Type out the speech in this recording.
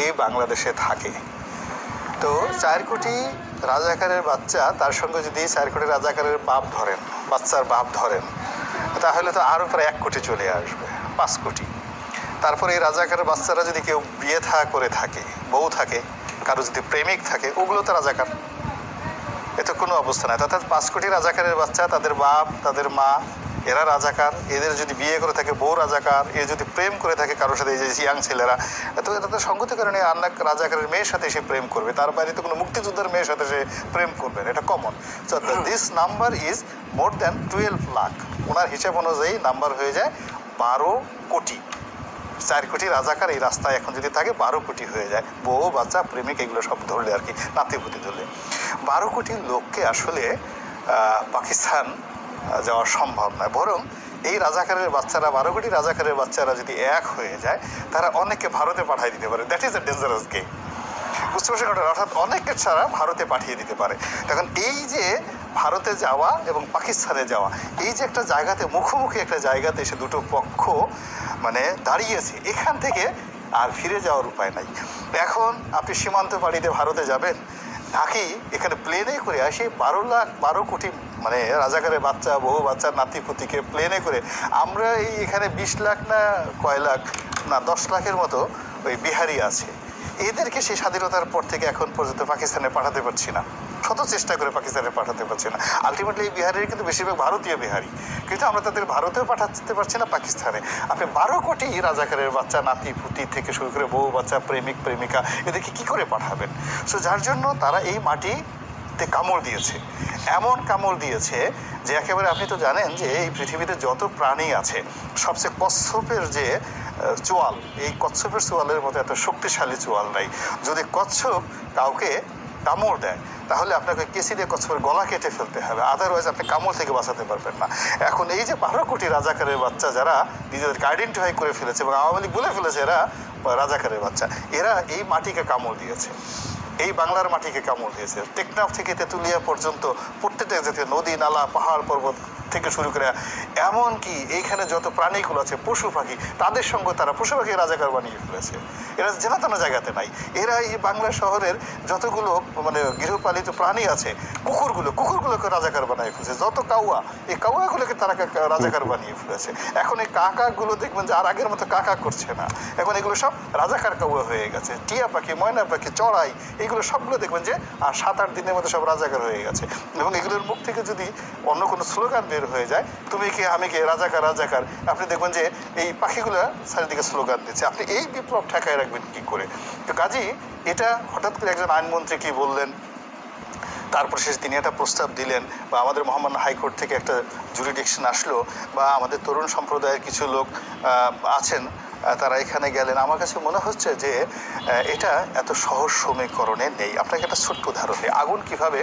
এই বাংলাদেশে থাকে। তো 4 কোটি রাজাকারের বাচ্চা, তার সঙ্গে যদি 4 কোটি রাজাকারের বাপ ধরেন, বাচ্চার বাপ ধরেন, তাহলে তো আরও প্রায় 1 কোটি চলে আসবে, 5 কোটি। তারপরে এই রাজাকারের বাচ্চারা যদি কেউ বিয়ে করে থাকে, বউ থাকে, কারো যদি প্রেমিক থাকে, ওগুলো তো রাজাকার। এতে কোনো অবস্থা নাই। অর্থাৎ 5 কোটি রাজাকারের বাচ্চা, তাদের বাপ, তাদের মা, এরা রাজাকার। এদের যদি বিয়ে করে থাকে বউ রাজাকার, এ যদি প্রেম করে থাকে কারোর সাথে, এই যে ইয়াং ছেলেরা, তো এটা তো সঙ্গতি কারণে আন্নাক রাজাকারের মেয়ের সাথে সে প্রেম করবে, তার বাইরে তো কোনো মুক্তিযোদ্ধার মেয়ের সাথে সে প্রেম করবে, এটা common. So this number is more than 12 lakh. ওনার হিসাব অনুযায়ী নাম্বার হয়ে যায় 12 কোটি। 4 কোটি রাজাকার এই রাস্তায় এখন যদি থাকে 12 কোটি হয়ে যায়, বউ বাচ্চা প্রেমিক এগুলো সব ধরলে আর কি, নাতিপুতি ধরলে 12 কোটি লোককে আসলে পাকিস্তান যাওয়া সম্ভব নয়। বরং এই রাজাকারের বাচ্চারা, 12 কোটি রাজাকারের বাচ্চারা যদি এক হয়ে যায়, তারা অনেককে ভারতে পাঠিয়ে দিতে পারে। That is a dangerous game. বুঝতে পারছেন? অর্থাৎ অনেকের ছাড়া ভারতে পাঠিয়ে দিতে পারে। এখন এই যে ভারতে যাওয়া এবং পাকিস্তানে যাওয়া, এই যে একটা জায়গাতে, মুখোমুখি একটা জায়গাতে এসে দুটো পক্ষ মানে দাঁড়িয়েছে, এখান থেকে আর ফিরে যাওয়ার উপায় নাই। এখন আপনি সীমান্ত পাড়িতে ভারতে যাবেন, নাকি এখানে প্লেনে করে আসি 12 কোটি মানে রাজাকারের বাচ্চা, বহু বাচ্চার নাতিপুতিকে প্লেনে করে আমরা এখানে 20 লাখ না কয় লাখ না 10 লাখের মতো ওই বিহারি আছে, এদেরকে সেই স্বাধীনতার পর থেকে এখন পর্যন্ত পাকিস্তানে পাঠাতে পারছি না। শত চেষ্টা করে পাকিস্তানে পাঠাতে পারছি না। আলটিমেটলি এই বিহারির কিন্তু বেশিরভাগ ভারতীয় বিহারি, কিন্তু আমরা তাদের ভারতেও পাঠাতে পারছি না, পাকিস্তানে। আপনি 12 কোটি রাজাকারের বাচ্চা, নাতি পুতি থেকে শুরু করে বউ বাচ্চা, প্রেমিক প্রেমিকা, এদেরকে কী করে পাঠাবেন? সো যার জন্য তারা এই মাটিতে কামড় দিয়েছে, এমন কামড় দিয়েছে যে একেবারে, আপনি তো জানেন যে এই পৃথিবীতে যত প্রাণী আছে, সবচেয়ে কচ্ছপের যে চোয়াল, এই কচ্ছপের চোয়ালের মতো এত শক্তিশালী চোয়াল নাই। যদি কচ্ছপ কাউকে কামড় দেয়, তাহলে আপনাকে কেসি দিয়ে কচ্ছপের গলা কেটে ফেলতে হবে, আদারওয়াইজ আপনি কামড় থেকে বাঁচাতে পারবেন না। এখন এই যে 12 কোটি রাজাকারের বাচ্চা যারা নিজেদেরকে আইডেন্টিফাই করে ফেলেছে এবং আওয়ামী লীগ বলে ফেলেছে এরা রাজাকারের বাচ্চা, এরা এই মাটিকে কামড় দিয়েছে, এই বাংলার মাটিকে কামড় দিয়েছে। টেকনাফ থেকে তেঁতুলিয়া পর্যন্ত প্রত্যেকটা জাতীয় নদী নালা, পাহাড় পর্বত থেকে শুরু করে এমনকি এইখানে যত প্রাণীগুলো আছে, পশু পাখি, তাদের সঙ্গে তারা পশু পাখি রাজাকার বানিয়ে ফেলেছে। এরা জেনাতেনা জায়গাতে নাই। এরা এই বাংলা শহরের যতগুলো মানে গৃহপালিত প্রাণী আছে, কুকুরগুলোকে রাজাকার বানিয়ে ফেলেছে। যত কাউয়া, এই কাউয়াগুলোকে তারা রাজাকার বানিয়ে ফেলেছে। এখন এই কাকাগুলো দেখবেন যে আর আগের মতো কাকা করছে না, এখন এগুলো সব রাজাকার কাউয়া হয়ে গেছে। টিয়া পাখি, ময়না পাখি, চড়াই, এগুলো সবগুলো দেখবেন যে আর 7-8 দিনের মধ্যে সব রাজাকার হয়ে গেছে। এবং এগুলোর মুখ থেকে যদি অন্য কোনো স্লোগান বের হয়ে যায়, তুমি কে আমি কে, রাজাকার রাজাকার, আপনি দেখবেন যে এই পাখিগুলো চারিদিকে স্লোগান দিচ্ছে। আপনি এই বিপ্লব ঠেকায় রাখবেন কি করে? তো কাজেই এটা হঠাৎ করে একজন আইনমন্ত্রী কি বললেন, তারপর শেষে তিনি একটা প্রস্তাব দিলেন, বা আমাদের মহামান্য হাইকোর্ট থেকে একটা জুরিডিকশন আসলো, বা আমাদের তরুণ সম্প্রদায়ের কিছু লোক আছেন তারা এখানে গেলেন। আমার কাছে মনে হচ্ছে যে এটা এত সহজ সমীকরণে নেই। আপনাকে একটা ছোট্ট উদাহরণ দিই, আগুন কিভাবে